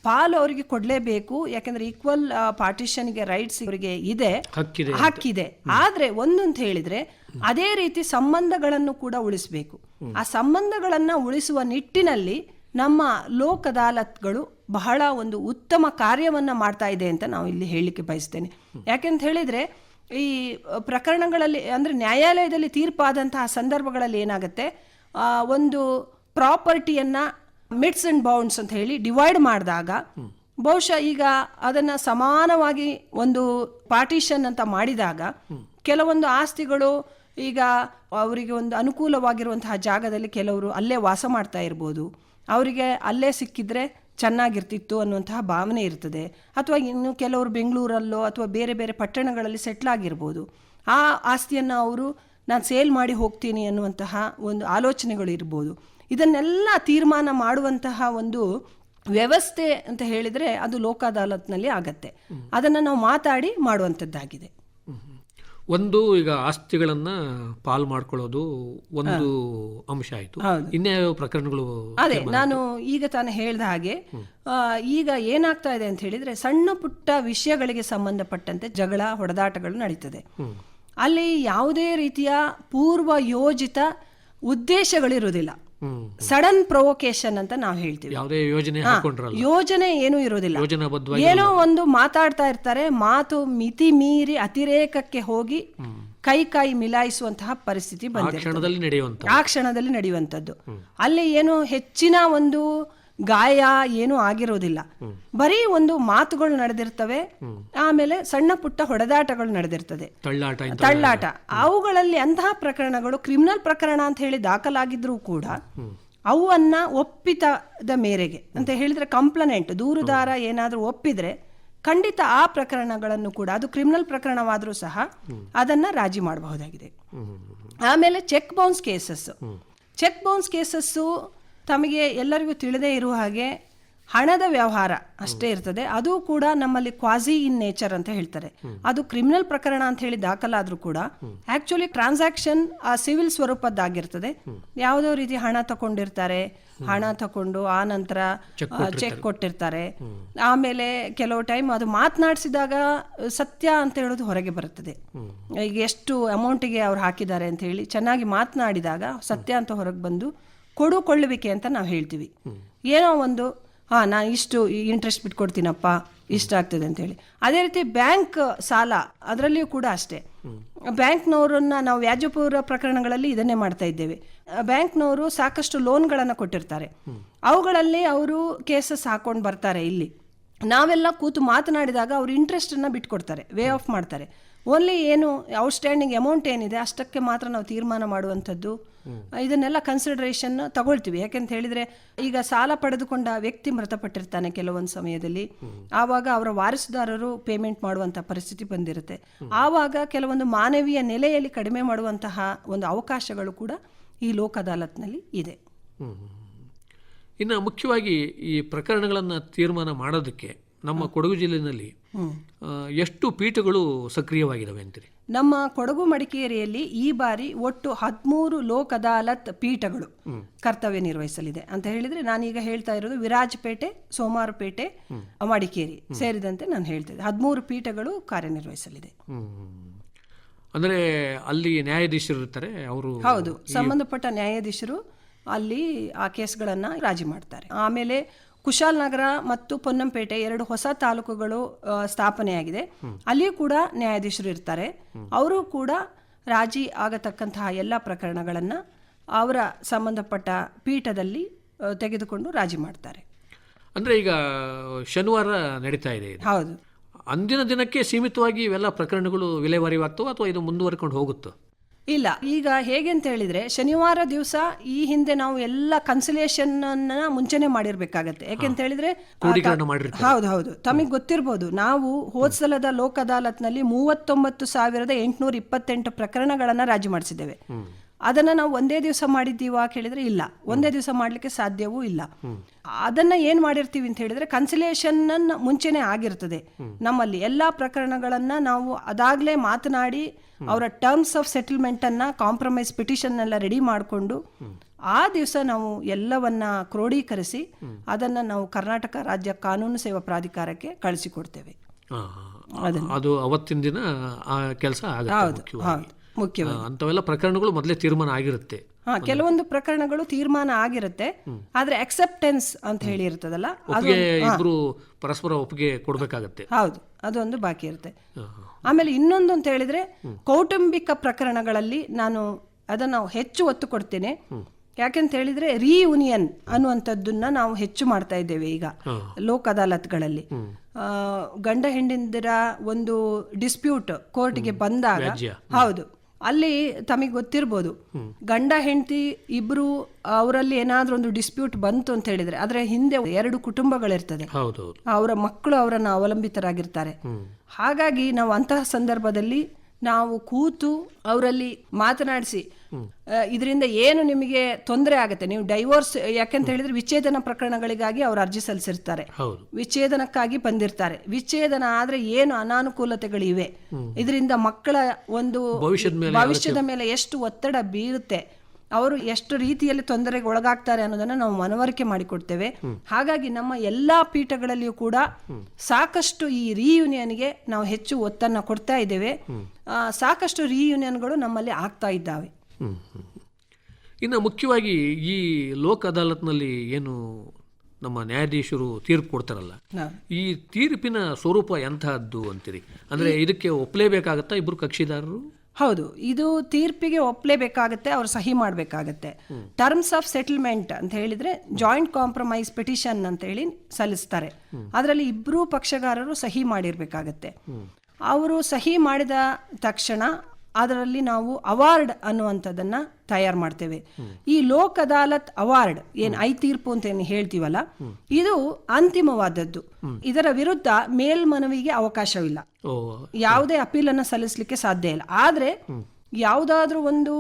ಪಾಲು ಅವರಿಗೆ ಕೊಡ್ಲೇಬೇಕು. ಯಾಕಂದ್ರೆ ಈಕ್ವಲ್ ಪಾರ್ಟಿಷನ್ಗೆ ರೈಟ್ಸ್ ಅವರಿಗೆ ಇದೆ, ಹಕ್ಕಿದೆ. ಆದ್ರೆ ಒಂದು ಅಂತ ಹೇಳಿದ್ರೆ ಅದೇ ರೀತಿ ಸಂಬಂಧಗಳನ್ನು ಕೂಡ ಉಳಿಸಬೇಕು. ಆ ಸಂಬಂಧಗಳನ್ನ ಉಳಿಸುವ ನಿಟ್ಟಿನಲ್ಲಿ ನಮ್ಮ ಲೋಕ್ ಅದಾಲತ್ಗಳು ಬಹಳ ಒಂದು ಉತ್ತಮ ಕಾರ್ಯವನ್ನ ಮಾಡ್ತಾ ಇದೆ ಅಂತ ನಾವು ಇಲ್ಲಿ ಹೇಳಲಿಕ್ಕೆ ಬಯಸ್ತೇನೆ. ಯಾಕೆಂತ ಹೇಳಿದ್ರೆ ಈ ಪ್ರಕರಣಗಳಲ್ಲಿ ಅಂದ್ರೆ ನ್ಯಾಯಾಲಯದಲ್ಲಿ ತೀರ್ಪಾದಂತಹ ಸಂದರ್ಭಗಳಲ್ಲಿ ಏನಾಗುತ್ತೆ, ಒಂದು ಪ್ರಾಪರ್ಟಿಯನ್ನ ಮಿಡ್ಸ್ ಅಂಡ್ ಬೌಂಡ್ಸ್ ಅಂತ ಹೇಳಿ ಡಿವೈಡ್ ಮಾಡಿದಾಗ ಬಹುಶಃ ಈಗ ಅದನ್ನ ಸಮಾನವಾಗಿ ಒಂದು ಪಾರ್ಟಿಷನ್ ಅಂತ ಮಾಡಿದಾಗ ಕೆಲವೊಂದು ಆಸ್ತಿಗಳು ಈಗ ಅವರಿಗೆ ಒಂದು ಅನುಕೂಲವಾಗಿರುವಂತಹ ಜಾಗದಲ್ಲಿ ಕೆಲವರು ಅಲ್ಲೇ ವಾಸ ಮಾಡ್ತಾ ಇರ್ಬೋದು, ಅವರಿಗೆ ಅಲ್ಲೇ ಸಿಕ್ಕಿದ್ರೆ ಚೆನ್ನಾಗಿರ್ತಿತ್ತು ಅನ್ನುವಂತಹ ಭಾವನೆ ಇರ್ತದೆ. ಅಥವಾ ಇನ್ನು ಕೆಲವರು ಬೆಂಗಳೂರಲ್ಲೋ ಅಥವಾ ಬೇರೆ ಬೇರೆ ಪಟ್ಟಣಗಳಲ್ಲಿ ಸೆಟ್ಲ್ ಆಗಿರ್ಬೋದು. ಆ ಆಸ್ತಿಯನ್ನು ಅವರು ನಾನು ಸೇಲ್ ಮಾಡಿ ಹೋಗ್ತೀನಿ ಅನ್ನುವಂತಹ ಒಂದು ಆಲೋಚನೆಗಳು ಇರ್ಬೋದು. ಇದನ್ನೆಲ್ಲ ತೀರ್ಮಾನ ಮಾಡುವಂತಹ ಒಂದು ವ್ಯವಸ್ಥೆ ಅಂತ ಹೇಳಿದರೆ ಅದು ಲೋಕ್ ಅದಾಲತ್ನಲ್ಲಿ ಆಗತ್ತೆ. ಅದನ್ನು ನಾವು ಮಾತಾಡಿ ಮಾಡುವಂಥದ್ದಾಗಿದೆ. ಒಂದು ಈಗ ಆಸ್ತಿಗಳನ್ನ ಪಾಲ್ ಮಾಡ್ಕೊಳ್ಳೋದು ಒಂದು ಅಂಶ ಆಯಿತು. ಇನ್ಯಾವ ಪ್ರಕರಣಗಳು? ಅದೇ ನಾನು ಈಗ ತಾನೇ ಹೇಳ್ದ ಹಾಗೆ ಈಗ ಏನಾಗ್ತಾ ಇದೆ ಅಂತ ಹೇಳಿದ್ರೆ, ಸಣ್ಣ ಪುಟ್ಟ ವಿಷಯಗಳಿಗೆ ಸಂಬಂಧಪಟ್ಟಂತೆ ಜಗಳ ಹೊಡೆದಾಟಗಳು ನಡೀತದೆ. ಅಲ್ಲಿ ಯಾವುದೇ ರೀತಿಯ ಪೂರ್ವ ಯೋಜಿತ ಉದ್ದೇಶಗಳಿರುವುದಿಲ್ಲ. ಸಡನ್ ಪ್ರೊವೊಕೇಶನ್ ಅಂತ ನಾವು ಹೇಳ್ತೀವಿ. ಯೋಜನೆ ಏನೂ ಇರೋದಿಲ್ಲ. ಏನೋ ಒಂದು ಮಾತಾಡ್ತಾ ಇರ್ತಾರೆ, ಮಾತು ಮಿತಿ ಮೀರಿ ಅತಿರೇಕಕ್ಕೆ ಹೋಗಿ ಕೈ ಮಿಲಾಯಿಸುವಂತಹ ಪರಿಸ್ಥಿತಿ ಬಂದಿದೆ. ಆ ಕ್ಷಣದಲ್ಲಿ ನಡೆಯುವಂಥದ್ದು. ಅಲ್ಲಿ ಏನು ಹೆಚ್ಚಿನ ಒಂದು ಗಾಯ ಏನೂ ಆಗಿರೋದಿಲ್ಲ, ಬರೀ ಒಂದು ಮಾತುಗಳು ನಡೆದಿರ್ತವೆ. ಆಮೇಲೆ ಸಣ್ಣ ಪುಟ್ಟ ಹೊಡೆದಾಟಗಳು ನಡೆದಿರ್ತದೆ, ತಳ್ಳಾಟ. ಅವುಗಳಲ್ಲಿ ಅಂತಹ ಪ್ರಕರಣಗಳು ಕ್ರಿಮಿನಲ್ ಪ್ರಕರಣ ಅಂತ ಹೇಳಿ ದಾಖಲಾಗಿದ್ರೂ ಕೂಡ ಅವನ್ನ ಒಪ್ಪಿತದ ಮೇರೆಗೆ ಅಂತ ಹೇಳಿದ್ರೆ, ಕಂಪ್ಲೇಂಟ್ ದೂರುದಾರ ಏನಾದ್ರೂ ಒಪ್ಪಿದ್ರೆ ಖಂಡಿತ ಆ ಪ್ರಕರಣಗಳನ್ನು ಕೂಡ, ಅದು ಕ್ರಿಮಿನಲ್ ಪ್ರಕರಣವಾದ್ರೂ ಸಹ ಅದನ್ನ ರಾಜಿ ಮಾಡಬಹುದಾಗಿದೆ. ಆಮೇಲೆ ಚೆಕ್ ಬೌನ್ಸ್ ಕೇಸಸ್ ತಮಗೆ ಎಲ್ಲರಿಗೂ ತಿಳಿದೇ ಇರುವ ಹಾಗೆ ಹಣದ ವ್ಯವಹಾರ ಅಷ್ಟೇ ಇರ್ತದೆ. ಅದು ಕೂಡ ನಮ್ಮಲ್ಲಿ ಕ್ವಾಸಿ ಇನ್ ನೇಚರ್ ಅಂತ ಹೇಳ್ತಾರೆ. ಅದು ಕ್ರಿಮಿನಲ್ ಪ್ರಕರಣ ಅಂತ ಹೇಳಿ ದಾಖಲಾದ್ರೂ ಕೂಡ ಆಕ್ಚುಲಿ ಟ್ರಾನ್ಸಾಕ್ಷನ್ ಆ ಸಿವಿಲ್ ಸ್ವರೂಪದ್ದಾಗಿರ್ತದೆ. ಯಾವುದೋ ರೀತಿ ಹಣ ತಗೊಂಡಿರ್ತಾರೆ, ಹಣ ತಗೊಂಡು ಆ ನಂತರ ಚೆಕ್ ಕೊಟ್ಟಿರ್ತಾರೆ. ಆಮೇಲೆ ಕೆಲವು ಟೈಮ್ ಅದು ಮಾತನಾಡಿಸಿದಾಗ ಸತ್ಯ ಅಂತ ಹೇಳೋದು ಹೊರಗೆ ಬರುತ್ತದೆ. ಈಗ ಎಷ್ಟು ಅಮೌಂಟಿಗೆ ಅವ್ರು ಹಾಕಿದ್ದಾರೆ ಅಂತ ಹೇಳಿ ಚೆನ್ನಾಗಿ ಮಾತನಾಡಿದಾಗ ಸತ್ಯ ಅಂತ ಹೊರಗೆ ಬಂದು ಕೊಡುಕೊಳ್ಳುವಿಕೆ ಅಂತ ನಾವು ಹೇಳ್ತೀವಿ. ಏನೋ ಒಂದು ನಾನು ಇಷ್ಟು ಇಂಟ್ರೆಸ್ಟ್ ಬಿಟ್ಕೊಡ್ತೀನಪ್ಪ, ಇಷ್ಟ ಆಗ್ತದೆ ಅಂತೇಳಿ. ಅದೇ ರೀತಿ ಬ್ಯಾಂಕ್ ಸಾಲ, ಅದರಲ್ಲಿಯೂ ಕೂಡ ಅಷ್ಟೇ. ಬ್ಯಾಂಕ್ನವರನ್ನ ನಾವು ವ್ಯಾಜ್ಯಪೂರ್ವ ಪ್ರಕರಣಗಳಲ್ಲಿ ಇದನ್ನೇ ಮಾಡ್ತಾ ಇದ್ದೇವೆ. ಬ್ಯಾಂಕ್ನವರು ಸಾಕಷ್ಟು ಲೋನ್ಗಳನ್ನು ಕೊಟ್ಟಿರ್ತಾರೆ. ಅವುಗಳಲ್ಲಿ ಅವರು ಕೇಸಸ್ ಹಾಕೊಂಡು ಬರ್ತಾರೆ. ಇಲ್ಲಿ ನಾವೆಲ್ಲ ಕೂತು ಮಾತನಾಡಿದಾಗ ಅವರು ಇಂಟ್ರೆಸ್ಟನ್ನು ಬಿಟ್ಕೊಡ್ತಾರೆ, ವೇ ಆಫ್ ಮಾಡ್ತಾರೆ. ಓನ್ಲಿ ಏನು ಔಟ್ಸ್ಟ್ಯಾಂಡಿಂಗ್ ಅಮೌಂಟ್ ಏನಿದೆ ಅಷ್ಟಕ್ಕೆ ಮಾತ್ರ ನಾವು ತೀರ್ಮಾನ ಮಾಡುವಂಥದ್ದು. ಇದನ್ನೆಲ್ಲ ಕನ್ಸಿಡರೇಷನ್ ತಗೊಳ್ತೀವಿ. ಯಾಕೆಂತ ಹೇಳಿದ್ರೆ ಈಗ ಸಾಲ ಪಡೆದುಕೊಂಡ ವ್ಯಕ್ತಿ ಮೃತಪಟ್ಟಿರ್ತಾನೆ ಕೆಲವೊಂದು ಸಮಯದಲ್ಲಿ. ಆವಾಗ ಅವರ ವಾರಸುದಾರರು ಪೇಮೆಂಟ್ ಮಾಡುವಂಥ ಪರಿಸ್ಥಿತಿ ಬಂದಿರುತ್ತೆ. ಆವಾಗ ಕೆಲವೊಂದು ಮಾನವೀಯ ನೆಲೆಯಲ್ಲಿ ಕಡಿಮೆ ಮಾಡುವಂತಹ ಒಂದು ಅವಕಾಶಗಳು ಕೂಡ ಈ ಲೋಕ್ ಅದಾಲತ್ನಲ್ಲಿ ಇದೆ. ಇನ್ನು ಮುಖ್ಯವಾಗಿ ಈ ಪ್ರಕರಣಗಳನ್ನು ತೀರ್ಮಾನ ಮಾಡೋದಕ್ಕೆ ನಮ್ಮ ಕೊಡಗು ಜಿಲ್ಲೆಯಲ್ಲಿ ಎಷ್ಟು ಪೀಠಗಳು ಸಕ್ರಿಯವಾಗಿದ್ದಾವೆ ಅಂತೀರಿ? ನಮ್ಮ ಕೊಡಗು ಮಡಿಕೇರಿಯಲ್ಲಿ ಈ ಬಾರಿ ಒಟ್ಟು 13 ಲೋಕ್ ಅದಾಲತ್ ಪೀಠಗಳು ಕರ್ತವ್ಯ ನಿರ್ವಹಿಸಲಿದೆ ಅಂತ ಹೇಳಿದ್ರೆ, ನಾನೀಗ ಹೇಳ್ತಾ ಇರೋದು ವಿರಾಜಪೇಟೆ, ಸೋಮಾರಪೇಟೆ, ಮಡಿಕೇರಿ ಸೇರಿದಂತೆ ನಾನು ಹೇಳ್ತಿದ್ದೆ 13 ಪೀಠಗಳು ಕಾರ್ಯನಿರ್ವಹಿಸಲಿದೆ. ಅಂದರೆ ಅಲ್ಲಿ ನ್ಯಾಯಾಧೀಶರು ಇರ್ತಾರೆ, ಅವರು ಹೌದು, ಸಂಬಂಧಪಟ್ಟ ನ್ಯಾಯಾಧೀಶರು ಅಲ್ಲಿ ಆ ಕೇಸ್ಗಳನ್ನು ರಾಜಿ ಮಾಡ್ತಾರೆ. ಆಮೇಲೆ ಕುಶಾಲನಗರ ಮತ್ತು ಪೊನ್ನಂಪೇಟೆ 2 ಹೊಸ ತಾಲೂಕುಗಳು ಸ್ಥಾಪನೆಯಾಗಿದೆ. ಅಲ್ಲಿಯೂ ಕೂಡ ನ್ಯಾಯಾಧೀಶರು ಇರ್ತಾರೆ. ಅವರು ಕೂಡ ರಾಜಿ ಆಗತಕ್ಕಂತಹ ಎಲ್ಲ ಪ್ರಕರಣಗಳನ್ನು ಅವರ ಸಂಬಂಧಪಟ್ಟ ಪೀಠದಲ್ಲಿ ತೆಗೆದುಕೊಂಡು ರಾಜಿ ಮಾಡ್ತಾರೆ. ಅಂದರೆ ಈಗ ಶನಿವಾರ ನಡೀತಾ ಇದೆ. ಹೌದು. ಅಂದಿನ ದಿನಕ್ಕೆ ಸೀಮಿತವಾಗಿ ಇವೆಲ್ಲ ಪ್ರಕರಣಗಳು ವಿಲೇವಾರಿಯಾಗ್ತವೆ ಅಥವಾ ಇದು ಮುಂದುವರ್ಕೊಂಡು ಹೋಗುತ್ತೋ? ಇಲ್ಲ, ಈಗ ಹೇಗೆ ಅಂತ ಹೇಳಿದ್ರೆ ಶನಿವಾರ ದಿವಸ ಈ ಹಿಂದೆ ನಾವು ಎಲ್ಲ ಕನ್ಸಿಲೇಷನ್ ಮುಂಚೆನೆ ಮಾಡಿರ್ಬೇಕಾಗತ್ತೆ. ಯಾಕೆಂತ ಹೇಳಿದ್ರೆ ಹೌದು ಹೌದು ತಮಗೆ ಗೊತ್ತಿರ್ಬೋದು, ನಾವು ಹೋದ್ಸಲದ ಲೋಕ್ ಅದಾಲತ್ನಲ್ಲಿ 39,828 ಪ್ರಕರಣಗಳನ್ನ ರಾಜಿ ಮಾಡಿಸಿದ್ದೇವೆ. ಅದನ್ನ ನಾವು ಒಂದೇ ದಿವಸ ಮಾಡಿದ್ದೀವಾ ಕೇಳಿದ್ರೆ ಇಲ್ಲ, ಒಂದೇ ದಿವಸ ಮಾಡ್ಲಿಕ್ಕೆ ಸಾಧ್ಯವೂ ಇಲ್ಲ. ಅದನ್ನ ಏನ್ ಮಾಡಿರ್ತೀವಿ ಅಂತ ಹೇಳಿದ್ರೆ ಕನ್ಸಿಲೇಷನ್ ಮುಂಚೆನೆ ಆಗಿರ್ತದೆ. ನಮ್ಮಲ್ಲಿ ಎಲ್ಲಾ ಪ್ರಕರಣಗಳನ್ನ ನಾವು ಅದಾಗ್ಲೇ ಮಾತನಾಡಿ ಅವರ ಟರ್ಮ್ಸ್ ಆಫ್ ಸೆಟಲ್ಮೆಂಟ್ ಅನ್ನ, ಕಾಂಪ್ರಮೈಸ್ ಪಿಟಿಷನ್ ಎಲ್ಲ ರೆಡಿ ಮಾಡಿಕೊಂಡು ಆ ದಿವಸ ನಾವು ಎಲ್ಲವನ್ನ ಕ್ರೋಢೀಕರಿಸಿ ಅದನ್ನ ನಾವು ಕರ್ನಾಟಕ ರಾಜ್ಯ ಕಾನೂನು ಸೇವಾ ಪ್ರಾಧಿಕಾರಕ್ಕೆ ಕಳಿಸಿಕೊಡ್ತೇವೆ. ಅದು ಅವತ್ತಿನ ದಿನ ಆ ಕೆಲಸ ಮುಖ್ಯವಾಗಿ ಅಂತವೆಲ್ಲ ಪ್ರಕರಣಗಳು ಮೊದಲೇ ತೀರ್ಮಾನ ಆಗಿರುತ್ತೆ. ಕೆಲವೊಂದು ಪ್ರಕರಣಗಳು ತೀರ್ಮಾನ ಆಗಿರುತ್ತೆ, ಆದ್ರೆ ಅಕ್ಸೆಪ್ಟೆನ್ಸ್ ಅಂತ ಹೇಳಿ ಇರ್ತದಲ್ಲ, ಇಬ್ರು ಪರಸ್ಪರ ಒಪ್ಪಿಗೆ ಕೊಡ್ಬೇಕಾಗತ್ತೆ. ಹೌದು, ಅದೊಂದು ಬಾಕಿ ಇರುತ್ತೆ. ಆಮೇಲೆ ಇನ್ನೊಂದು ಅಂತ ಹೇಳಿದ್ರೆ ಕೌಟುಂಬಿಕ ಪ್ರಕರಣಗಳಲ್ಲಿ ನಾನು ಅದನ್ನು ಹೆಚ್ಚು ಒತ್ತು ಕೊಡ್ತೇನೆ. ಯಾಕೆಂತ ಹೇಳಿದ್ರೆ ರಿಯೂನಿಯನ್ ಅನ್ನುವಂಥದ್ದನ್ನ ನಾವು ಹೆಚ್ಚು ಮಾಡ್ತಾ ಇದ್ದೇವೆ ಈಗ ಲೋಕ್ ಅದಾಲತ್ಗಳಲ್ಲಿ. ಗಂಡ ಹೆಂಡಿಂದಿರ ಒಂದು ಡಿಸ್ಪ್ಯೂಟ್ ಕೋರ್ಟ್ಗೆ ಬಂದಾಗ, ಹೌದು, ಅಲ್ಲಿ ತಮಗೆ ಗೊತ್ತಿರ್ಬೋದು, ಗಂಡ ಹೆಂಡತಿ ಇಬ್ರು ಅವರಲ್ಲಿ ಏನಾದ್ರೂ ಒಂದು ಡಿಸ್ಪ್ಯೂಟ್ ಬಂತು ಅಂತ ಹೇಳಿದ್ರೆ ಅದರ ಹಿಂದೆ 2 ಕುಟುಂಬಗಳಿರ್ತದೆ, ಅವರ ಮಕ್ಕಳು ಅವರನ್ನು ಅವಲಂಬಿತರಾಗಿರ್ತಾರೆ. ಹಾಗಾಗಿ ನಾವು ಅಂತಹ ಸಂದರ್ಭದಲ್ಲಿ ನಾವು ಕೂತು ಅವರಲ್ಲಿ ಮಾತನಾಡಿಸಿ ಇದರಿಂದ ಏನು ನಿಮಗೆ ತೊಂದರೆ ಆಗುತ್ತೆ, ನೀವು ಡೈವೋರ್ಸ್, ಯಾಕೆಂತ ಹೇಳಿದ್ರೆ ವಿಚ್ಛೇದನ ಪ್ರಕರಣಗಳಿಗಾಗಿ ಅವರು ಅರ್ಜಿ ಸಲ್ಲಿಸಿರ್ತಾರೆ, ವಿಚ್ಛೇದನಕ್ಕಾಗಿ ಬಂದಿರ್ತಾರೆ. ವಿಚ್ಛೇದನ ಆದ್ರೆ ಏನು ಅನಾನುಕೂಲತೆಗಳಿವೆ, ಇದರಿಂದ ಮಕ್ಕಳ ಒಂದು ಭವಿಷ್ಯದ ಮೇಲೆ ಎಷ್ಟು ಒತ್ತಡ ಬೀರುತ್ತೆ, ಅವರು ಎಷ್ಟು ರೀತಿಯಲ್ಲಿ ತೊಂದರೆಗೆ ಒಳಗಾಗ್ತಾರೆ ಅನ್ನೋದನ್ನ ನಾವು ಮನವರಿಕೆ ಮಾಡಿಕೊಡ್ತೇವೆ. ಹಾಗಾಗಿ ನಮ್ಮ ಎಲ್ಲಾ ಪೀಠಗಳಲ್ಲಿಯೂ ಕೂಡ ಸಾಕಷ್ಟು ಈ ರಿಯೂನಿಯನ್ಗೆ ನಾವು ಹೆಚ್ಚು ಒತ್ತನ್ನು ಕೊಡ್ತಾ ಇದ್ದೇವೆ. ಸಾಕಷ್ಟು ರಿಯೂನಿಯನ್ಗಳು ನಮ್ಮಲ್ಲಿ ಆಗ್ತಾ ಇದ್ದಾವೆ. ಇನ್ನು ಮುಖ್ಯವಾಗಿ ಈ ಲೋಕ್ ಅದಾಲತ್ನಲ್ಲಿ ಏನು ನಮ್ಮ ನ್ಯಾಯಾಧೀಶರು ತೀರ್ಪು ಕೊಡ್ತಾರಲ್ಲ, ಈ ತೀರ್ಪಿನ ಸ್ವರೂಪ ಎಂತಹದ್ದು ಅಂತೀರಿ? ಅಂದ್ರೆ ಇದಕ್ಕೆ ಒಪ್ಪಲೇಬೇಕಾಗತ್ತಾ ಇಬ್ರು ಕಕ್ಷಿದಾರರು? ಹೌದು, ಇದು ತೀರ್ಪಿಗೆ ಒಪ್ಪಲೇಬೇಕಾಗತ್ತೆ, ಅವ್ರು ಸಹಿ ಮಾಡಬೇಕಾಗತ್ತೆ. ಟರ್ಮ್ಸ್ ಆಫ್ ಸೆಟಲ್ಮೆಂಟ್ ಅಂತ ಹೇಳಿದ್ರೆ ಜಾಯಿಂಟ್ ಕಾಂಪ್ರಮೈಸ್ ಪಿಟಿಷನ್ ಅಂತ ಹೇಳಿ ಸಲ್ಲಿಸ್ತಾರೆ. ಅದರಲ್ಲಿ ಇಬ್ಬರೂ ಪಕ್ಷಗಾರರು ಸಹಿ ಮಾಡಿರ್ಬೇಕಾಗತ್ತೆ. ಅವರು ಸಹಿ ಮಾಡಿದ ತಕ್ಷಣ ಅದರಲ್ಲಿ ನಾವು ಅವಾರ್ಡ್ ಅನ್ನುವಂಥದ್ದನ್ನ ತಯಾರು ಮಾಡ್ತೇವೆ. ಈ ಲೋಕ್ ಅದಾಲತ್ ಅವಾರ್ಡ್ ಏನ್ ತೀರ್ಪು ಅಂತ ಏನು ಹೇಳ್ತೀವಲ್ಲ, ಇದು ಅಂತಿಮವಾದದ್ದು. ಇದರ ವಿರುದ್ಧ ಮೇಲ್ಮನವಿಗೆ ಅವಕಾಶವಿಲ್ಲ, ಯಾವುದೇ ಅಪೀಲನ್ನು ಸಲ್ಲಿಸಲಿಕ್ಕೆ ಸಾಧ್ಯ ಇಲ್ಲ. ಆದ್ರೆ ಯಾವುದಾದ್ರೂ ಒಂದು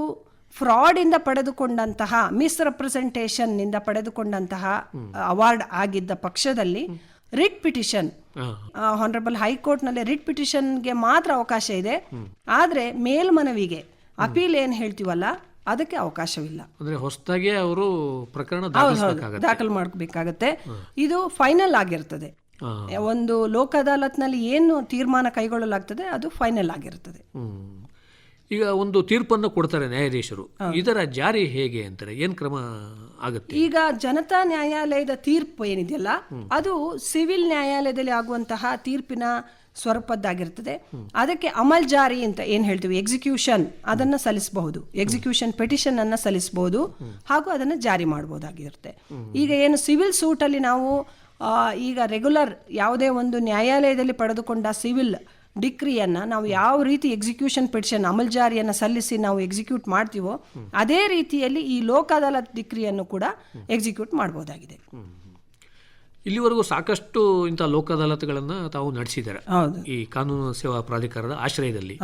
ಫ್ರಾಡಿಂದ ಪಡೆದುಕೊಂಡಂತಹ ಮಿಸ್ರೆಪ್ರೆಸೆಂಟೇಷನ್ನಿಂದ ಪಡೆದುಕೊಂಡಂತಹ ಅವಾರ್ಡ್ ಆಗಿದ್ದ ಪಕ್ಷದಲ್ಲಿ ರಿಟ್ ಪಿಟಿಷನ್, ಹಾನರಬಲ್ ಹೈಕೋರ್ಟ್ನಲ್ಲಿ ರಿಟ್ ಪಿಟಿಷನ್ಗೆ ಮಾತ್ರ ಅವಕಾಶ ಇದೆ. ಆದರೆ ಮೇಲ್ಮನವಿಗೆ ಅಪೀಲ್ ಏನು ಹೇಳ್ತೀವಲ್ಲ ಅದಕ್ಕೆ ಅವಕಾಶವಿಲ್ಲ. ಅಂದರೆ ಹೊಸದಾಗಿ ಅವರು ಪ್ರಕರಣ ದಾಖಲು ಮಾಡಬೇಕಾಗತ್ತೆ. ಇದು ಫೈನಲ್ ಆಗಿರ್ತದೆ. ಒಂದು ಲೋಕ ಅದಾಲತ್ನಲ್ಲಿ ಏನು ತೀರ್ಮಾನ ಕೈಗೊಳ್ಳಲಾಗ್ತದೆ ಅದು ಫೈನಲ್ ಆಗಿರ್ತದೆ. ಈಗ ಒಂದು ತೀರ್ಪನ್ನು ಕೊಡ್ತಾರೆ ನ್ಯಾಯಾಧೀಶರು, ಇದರ ಜಾರಿ ಹೇಗೆ ಅಂತಾರೆ, ಏನು ಕ್ರಮ ಆಗುತ್ತೆ? ಈಗ ಜನತಾ ನ್ಯಾಯಾಲಯದ ತೀರ್ಪು ಏನಿದೆಯಲ್ಲ ಅದು ಸಿವಿಲ್ ನ್ಯಾಯಾಲಯದಲ್ಲಿ ಆಗುವಂತಹ ತೀರ್ಪಿನ ಸ್ವರೂಪದ್ದಾಗಿರ್ತದೆ. ಅದಕ್ಕೆ ಅಮಲ್ ಜಾರಿ ಅಂತ ಏನು ಹೇಳ್ತೀವಿ, ಎಕ್ಸಿಕ್ಯೂಷನ್, ಅದನ್ನು ಸಲ್ಲಿಸಬಹುದು, ಎಕ್ಸಿಕ್ಯೂಷನ್ ಪೆಟಿಷನ್ ಅನ್ನು ಸಲ್ಲಿಸಬಹುದು ಹಾಗೂ ಅದನ್ನು ಜಾರಿ ಮಾಡಬಹುದಾಗಿರುತ್ತೆ. ಈಗ ಏನು ಸಿವಿಲ್ ಸೂಟಲ್ಲಿ ನಾವು ಈಗ ರೆಗ್ಯುಲರ್ ಯಾವುದೇ ಒಂದು ನ್ಯಾಯಾಲಯದಲ್ಲಿ ಪಡೆದುಕೊಂಡ ಸಿವಿಲ್ ಡಿಕ್ರಿಯನ್ನು ನಾವು ಯಾವ ರೀತಿ ಎಕ್ಸಿಕ್ಯೂಷನ್ ಪಿಟಿಷನ್ ಅಮಲ್ ಜಾರಿಯನ್ನು ಸಲ್ಲಿಸಿ ನಾವು ಎಕ್ಸಿಕ್ಯೂಟ್ ಮಾಡ್ತೀವೋ ಅದೇ ರೀತಿಯಲ್ಲಿ ಈ ಲೋಕ ಅದಾಲತ್ ಡಿಕ್ರಿಯನ್ನು ಕೂಡ ಎಕ್ಸಿಕ್ಯೂಟ್ ಮಾಡಬಹುದಾಗಿದೆ. ಇಲ್ಲಿವರೆಗೂ ಸಾಕಷ್ಟು ಇಂಥ ಲೋಕ ಅದಾಲತ್ಗಳನ್ನು ತಾವು ನಡೆಸಿದ್ದಾರೆ ಈ ಕಾನೂನು ಸೇವಾ ಪ್ರಾಧಿಕಾರದ ಆಶ್ರಯದಲ್ಲಿ.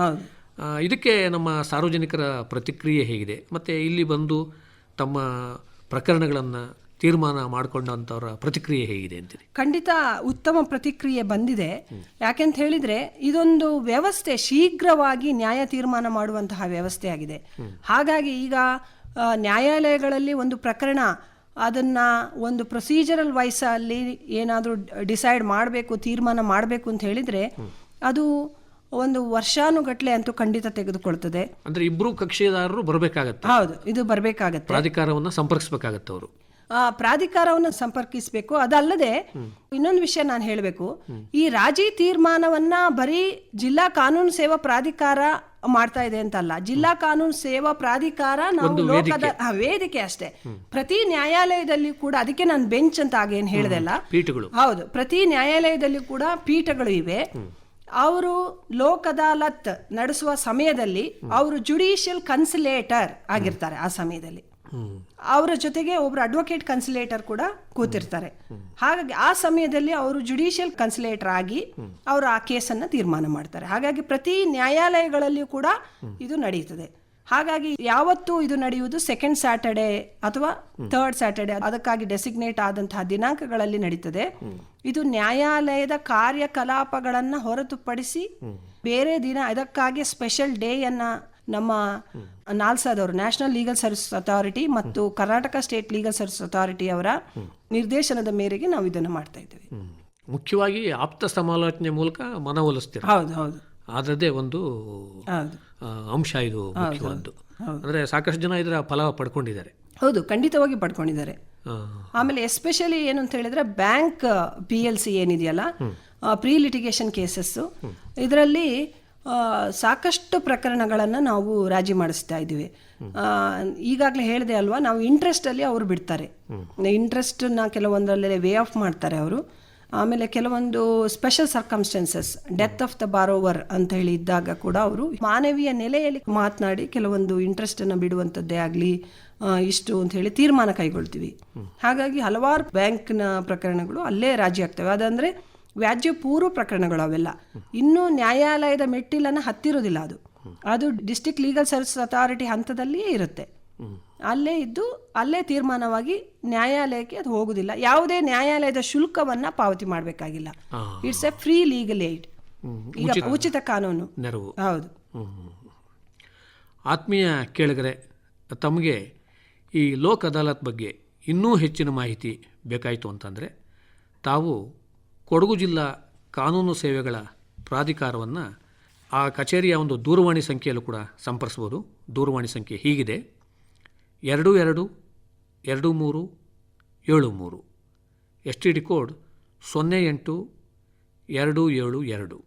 ಇದಕ್ಕೆ ನಮ್ಮ ಸಾರ್ವಜನಿಕರ ಪ್ರತಿಕ್ರಿಯೆ ಹೇಗಿದೆ, ಮತ್ತು ಇಲ್ಲಿ ಬಂದು ತಮ್ಮ ಪ್ರಕರಣಗಳನ್ನು ತೀರ್ಮಾನ ಮಾಡಿಕೊಂಡಂಥವರ ಪ್ರತಿಕ್ರಿಯೆ ಹೇಗಿದೆ ಅಂತೀರಿ? ಖಂಡಿತ ಉತ್ತಮ ಪ್ರತಿಕ್ರಿಯೆ ಬಂದಿದೆ. ಯಾಕೆಂತ ಹೇಳಿದರೆ ಇದೊಂದು ವ್ಯವಸ್ಥೆ ಶೀಘ್ರವಾಗಿ ನ್ಯಾಯ ತೀರ್ಮಾನ ಮಾಡುವಂತಹ ವ್ಯವಸ್ಥೆ ಆಗಿದೆ. ಹಾಗಾಗಿ ಈಗ ನ್ಯಾಯಾಲಯಗಳಲ್ಲಿ ಒಂದು ಪ್ರಕರಣ ಅದನ್ನು ಒಂದು ಪ್ರೊಸೀಜರಲ್ ವೈಸಲ್ಲಿ ಏನಾದರೂ ಡಿಸೈಡ್ ಮಾಡಬೇಕು, ತೀರ್ಮಾನ ಮಾಡಬೇಕು ಅಂತ ಹೇಳಿದರೆ ಅದು ಒಂದು ವರ್ಷಾನುಗಟ್ಲೆ ಅಂತೂ ಖಂಡಿತ ತೆಗೆದುಕೊಳ್ತದೆ. ಅಂದರೆ ಇಬ್ಬರು ಕಕ್ಷಿದಾರರು ಬರಬೇಕಾಗತ್ತೆ. ಹೌದು, ಇದು ಬರಬೇಕಾಗತ್ತೆ. ಪ್ರಾಧಿಕಾರವನ್ನು ಸಂಪರ್ಕಿಸಬೇಕಾಗತ್ತೆ. ಅವರು ಪ್ರಾಧಿಕಾರವನ್ನು ಸಂಪರ್ಕಿಸಬೇಕು. ಅದಲ್ಲದೆ ಇನ್ನೊಂದು ವಿಷಯ ನಾನು ಹೇಳಬೇಕು, ಈ ರಾಜಿ ತೀರ್ಮಾನವನ್ನ ಬರೀ ಜಿಲ್ಲಾ ಕಾನೂನು ಸೇವಾ ಪ್ರಾಧಿಕಾರ ಮಾಡ್ತಾ ಇದೆ ಅಂತಲ್ಲ. ಜಿಲ್ಲಾ ಕಾನೂನು ಸೇವಾ ಪ್ರಾಧಿಕಾರ ನಾವು ಲೋಕದ ವೇದಿಕೆ ಅಷ್ಟೇ. ಪ್ರತಿ ನ್ಯಾಯಾಲಯದಲ್ಲಿ ಕೂಡ, ಅದಕ್ಕೆ ನಾನು ಬೆಂಚ್ ಅಂತ ಆಗೇನು ಹೇಳಿದೆಲ್ಲ, ಪೀಠಗಳು. ಹೌದು, ಪ್ರತಿ ನ್ಯಾಯಾಲಯದಲ್ಲಿ ಕೂಡ ಪೀಠಗಳು ಇವೆ. ಅವರು ಲೋಕ್ ಅದಾಲತ್ ನಡೆಸುವ ಸಮಯದಲ್ಲಿ ಅವರು ಜುಡಿಷಿಯಲ್ ಕನ್ಸಿಲೇಟರ್ ಆಗಿರ್ತಾರೆ. ಆ ಸಮಯದಲ್ಲಿ ಅವರ ಜೊತೆಗೆ ಒಬ್ರು ಅಡ್ವೊಕೇಟ್ ಕನ್ಸಿಲೇಟರ್ ಕೂಡ ಕೂತಿರ್ತಾರೆ. ಹಾಗಾಗಿ ಆ ಸಮಯದಲ್ಲಿ ಅವರು ಜುಡಿಷಿಯಲ್ ಕನ್ಸಿಲೇಟರ್ ಆಗಿ ಅವರು ಆ ಕೇಸನ್ನು ತೀರ್ಮಾನ ಮಾಡ್ತಾರೆ. ಹಾಗಾಗಿ ಪ್ರತಿ ನ್ಯಾಯಾಲಯಗಳಲ್ಲಿಯೂ ಕೂಡ ಇದು ನಡೆಯುತ್ತದೆ. ಹಾಗಾಗಿ ಯಾವತ್ತೂ ಇದು ನಡೆಯುವುದು ಸೆಕೆಂಡ್ ಸ್ಯಾಟರ್ಡೆ ಅಥವಾ ಥರ್ಡ್ ಸ್ಯಾಟರ್ಡೆ, ಅದಕ್ಕಾಗಿ ಡೆಸಿಗ್ನೇಟ್ ಆದಂತಹ ದಿನಾಂಕಗಳಲ್ಲಿ ನಡೀತದೆ. ಇದು ನ್ಯಾಯಾಲಯದ ಕಾರ್ಯಕಲಾಪಗಳನ್ನು ಹೊರತುಪಡಿಸಿ ಬೇರೆ ದಿನ ಅದಕ್ಕಾಗಿ ಸ್ಪೆಷಲ್ ಡೇಯನ್ನ ನಮ್ಮ ನಾಲ್ಸಾದವರು ನ್ಯಾಷನಲ್ ಲೀಗಲ್ ಸರ್ವಿಸ್ ಅಥಾರಿಟಿ ಮತ್ತು Karnataka state legal service authority ಅವರ ನಿರ್ದೇಶನದ ಮೇರೆಗೆ ನಾವು ಇದನ್ನು ಮಾಡ್ತಾ ಇದ್ದೇವೆ. ಮುಖ್ಯವಾಗಿ ಆಪ್ತ ಸಮಾಲೋಚನೆ ಮೂಲಕ ಮನವೊಲಿಸ್ತೀವಿ. ಹೌದು ಹೌದು, ಅದರದ್ದೇ ಒಂದು ಅಂಶ ಇದು ಮುಖ್ಯವಾದ್ದು. ಅಂದರೆ ಸಾಕಷ್ಟು ಜನ ಇದರ ಫಲ ಪಡ್ಕೊಂಡಿದ್ದಾರೆ. ಹೌದು, ಖಂಡಿತವಾಗಿ ಪಡ್ಕೊಂಡಿದ್ದಾರೆ. ಆಮೇಲೆ ಎಸ್ಪೆಷಲಿ ಏನು ಅಂತ ಹೇಳಿದ್ರೆ ಬ್ಯಾಂಕ್ PLC ಏನಿದೆಯಲ್ಲ, ಪ್ರೀ ಲಿಟಿಗೇಷನ್ ಕೇಸಸ್ಸು, ಇದರಲ್ಲಿ ಸಾಕಷ್ಟು ಪ್ರಕರಣಗಳನ್ನು ನಾವು ರಾಜಿ ಮಾಡಿಸ್ತಾ ಇದ್ದೀವಿ. ಈಗಾಗಲೇ ಹೇಳಿದೆ ಅಲ್ವಾ, ನಾವು ಇಂಟ್ರೆಸ್ಟಲ್ಲಿ ಅವರು ಬಿಡ್ತಾರೆ. ಇಂಟ್ರೆಸ್ಟನ್ನ ಕೆಲವೊಂದರಲ್ಲಿ ವೇ ಆಫ್ ಮಾಡ್ತಾರೆ ಅವರು. ಆಮೇಲೆ ಕೆಲವೊಂದು special circumstances, death of the borrower ಅಂತ ಹೇಳಿ ಇದ್ದಾಗ ಕೂಡ ಅವರು ಮಾನವೀಯ ನೆಲೆಯಲ್ಲಿ ಮಾತನಾಡಿ ಕೆಲವೊಂದು ಇಂಟ್ರೆಸ್ಟನ್ನು ಬಿಡುವಂಥದ್ದೇ ಆಗಲಿ ಇಷ್ಟು ಅಂತ ಹೇಳಿ ತೀರ್ಮಾನ ಕೈಗೊಳ್ತೀವಿ. ಹಾಗಾಗಿ ಹಲವಾರು ಬ್ಯಾಂಕ್ನ ಪ್ರಕರಣಗಳು ಅಲ್ಲೇ ರಾಜಿ ಆಗ್ತವೆ. ಅದಂದರೆ ವ್ಯಾಜ್ಯ ಪೂರ್ವ ಪ್ರಕರಣಗಳು ಅವೆಲ್ಲ. ಇನ್ನೂ ನ್ಯಾಯಾಲಯದ ಮೆಟ್ಟಿಲನ್ನು ಹತ್ತಿರೋದಿಲ್ಲ. ಅದು ಡಿಸ್ಟ್ರಿಕ್ಟ್ ಲೀಗಲ್ ಸರ್ವಿಸ್ ಅಥಾರಿಟಿ ಹಂತದಲ್ಲಿಯೇ ಇರುತ್ತೆ. ಅಲ್ಲೇ ಇದ್ದು ಅಲ್ಲೇ ತೀರ್ಮಾನವಾಗಿ ನ್ಯಾಯಾಲಯಕ್ಕೆ ಅದು ಹೋಗುದಿಲ್ಲ. ಯಾವುದೇ ನ್ಯಾಯಾಲಯದ ಶುಲ್ಕವನ್ನು ಪಾವತಿ ಮಾಡಬೇಕಾಗಿಲ್ಲ. It's A free legal aid, ಈಗ ಉಚಿತ ಕಾನೂನು ನೆರವು. ಹೌದು. ಆತ್ಮೀಯ ಕೇಳಿಗರೆ, ತಮಗೆ ಈ ಲೋಕ್ ಅದಾಲತ್ ಬಗ್ಗೆ ಇನ್ನೂ ಹೆಚ್ಚಿನ ಮಾಹಿತಿ ಬೇಕಾಯಿತು ಅಂತಂದರೆ ತಾವು ಕೊಡಗು ಜಿಲ್ಲಾ ಕಾನೂನು ಸೇವೆಗಳ ಪ್ರಾಧಿಕಾರವನ್ನು ಆ ಕಚೇರಿಯ ಒಂದು ದೂರವಾಣಿ ಸಂಖ್ಯೆಯಲ್ಲೂ ಕೂಡ ಸಂಪರ್ಸ್ಬೋದು. ದೂರವಾಣಿ ಸಂಖ್ಯೆ ಹೀಗಿದೆ: 222373, STD ಕೋಡ್ 08272.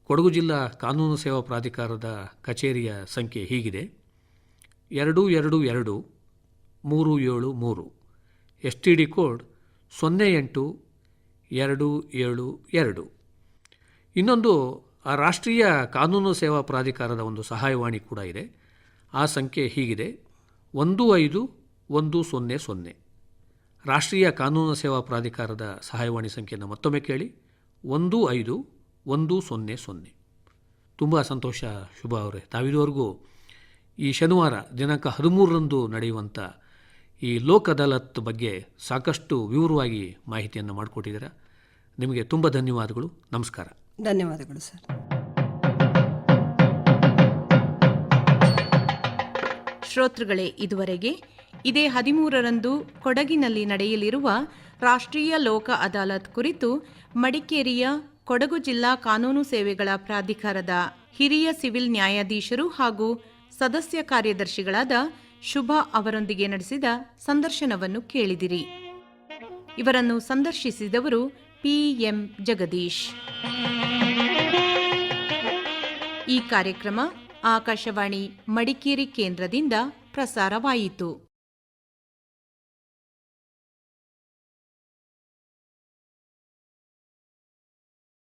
ಕೊಡಗು ಜಿಲ್ಲಾ ಕಾನೂನು ಸೇವಾ ಪ್ರಾಧಿಕಾರದ ಕಚೇರಿಯ ಸಂಖ್ಯೆ ಹೀಗಿದೆ: 222373, STD ಕೋಡ್ 08272. ಇನ್ನೊಂದು ರಾಷ್ಟ್ರೀಯ ಕಾನೂನು ಸೇವಾ ಪ್ರಾಧಿಕಾರದ ಒಂದು ಸಹಾಯವಾಣಿ ಕೂಡ ಇದೆ. ಆ ಸಂಖ್ಯೆ ಹೀಗಿದೆ: 15100. ರಾಷ್ಟ್ರೀಯ ಕಾನೂನು ಸೇವಾ ಪ್ರಾಧಿಕಾರದ ಸಹಾಯವಾಣಿ ಸಂಖ್ಯೆಯನ್ನು ಮತ್ತೊಮ್ಮೆ ಕೇಳಿ: 15100. ತುಂಬ ಸಂತೋಷ ಶುಭ ಅವರೇ, ತಾವಿದುವರೆಗೂ ಈ ಶನಿವಾರ ದಿನಾಂಕ 13ರಂದು ನಡೆಯುವಂಥ ಈ ಲೋಕ್ ಅದಾಲತ್ ಬಗ್ಗೆ ಸಾಕಷ್ಟು ವಿವರವಾಗಿ ಮಾಹಿತಿಯನ್ನು ಮಾಡಿಕೊಟ್ಟಿದ್ದೀರಾ. ನಿಮಗೆ ತುಂಬ ಧನ್ಯವಾದಗಳು. ನಮಸ್ಕಾರ. ಧನ್ಯವಾದಗಳು ಸರ್. ಶ್ರೋತೃಗಳೇ, ಇದುವರೆಗೆ ಇದೇ 13ರಂದು ಕೊಡಗಿನಲ್ಲಿ ನಡೆಯಲಿರುವ ರಾಷ್ಟ್ರೀಯ ಲೋಕ ಅದಾಲತ್ ಕುರಿತು ಮಡಿಕೇರಿಯ ಕೊಡಗು ಜಿಲ್ಲಾ ಕಾನೂನು ಸೇವೆಗಳ ಪ್ರಾಧಿಕಾರದ ಹಿರಿಯ ಸಿವಿಲ್ ನ್ಯಾಯಾಧೀಶರು ಹಾಗೂ ಸದಸ್ಯ ಕಾರ್ಯದರ್ಶಿಗಳಾದ ಶುಭಾ ಅವರೊಂದಿಗೆ ನಡೆಸಿದ ಸಂದರ್ಶನವನ್ನು ಕೇಳಿದಿರಿ. ಇವರನ್ನು ಸಂದರ್ಶಿಸಿದವರು ಪಿಎಂ ಜಗದೀಶ್. ಈ ಕಾರ್ಯಕ್ರಮ ಆಕಾಶವಾಣಿ ಮಡಿಕೇರಿ ಕೇಂದ್ರದಿಂದ ಪ್ರಸಾರವಾಯಿತು.